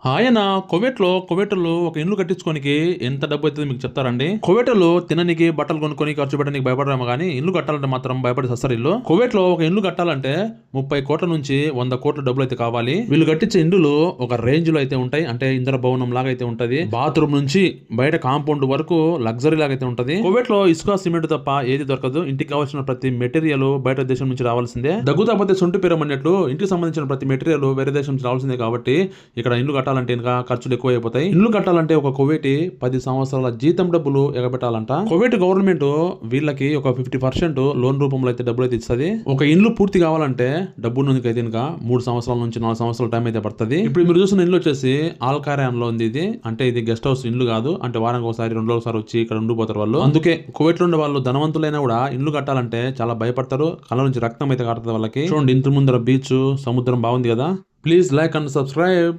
ఆయన కువైట్లో ఒక ఇల్లు కట్టించుకోనికి ఎంత డబ్బు అవుతుంది మీకు చెప్తారండి. కువైట్లో తిననికి బట్టలు కొనుక్కొని ఖర్చు పెట్టడానికి భయపడరేమో కానీ ఇల్లు కట్టాలంటే మాత్రం భయపడి సస్తారు. ఇల్లు కువైట్లో ఒక ఇల్లు కట్టాలంటే 30 కోట్ల నుంచి 100 కోట్ల డబ్బులు అయితే కావాలి. వీళ్ళు కట్టించే ఇండ్లు ఒక రేంజ్ లో అయితే ఉంటాయి. అంటే ఇంద్ర భవనం లాగా అయితే ఉంటది. బాత్రూమ్ నుంచి బయట కాంపౌండ్ వరకు లగ్జరీ లాగా అయితే ఉంటది. కువైట్లో ఇసుక సిమెంట్ తప్ప ఏది దొరకదు. ఇంటికి కావాల్సిన ప్రతి మెటీరియల్ బయట దేశం నుంచి రావాల్సిందే. దగ్గుతాపోతే సొంటి పేరం అన్నట్లు ఇంటికి సంబంధించిన ప్రతి మెటీరియల్ వేరే దేశం నుంచి రావాల్సిందే. కాబట్టి ఇక్కడ ఇల్లు కట్టాలంటే ఇంకా ఖర్చులు ఎక్కువ అయిపోతాయి. ఇల్లు కట్టాలంటే ఒక కువైటీ 10 సంవత్సరాల జీతం డబ్బులు ఎగబెట్టాలంట. కువైట్ గవర్నమెంట్ వీళ్ళకి ఒక 50% లోన్ రూపంలో అయితే డబ్బులు అయితే ఇస్తుంది. ఒక ఇల్లు పూర్తి కావాలంటే డబ్బు నుంచి అయితే ఇంకా 3 సంవత్సరాల నుంచి 4 సంవత్సరాల టైం అయితే పడుతుంది. ఇప్పుడు మీరు చూసిన ఇల్లు వచ్చేసి ఆల్కారాన్ లో ఉంది. ఇది అంటే ఇది గెస్ట్ హౌస్ ఇల్లు కాదు. అంటే వారానికి ఒకసారి 2 రోజులసారి వచ్చి ఇక్కడ ఉండిపోతారు వాళ్ళు. అందుకే కువైట్ లో ఉండే వాళ్ళు ధనవంతులైనా కూడా ఇల్లు కట్టాలంటే చాలా భయపడతారు. కళ్ళ నుంచి రక్తం అయితే కారుతుంది వాళ్ళకి. చూడండి ఇంటి ముందర బీచ్, సముద్రం బాగుంది కదా. Please like and subscribe.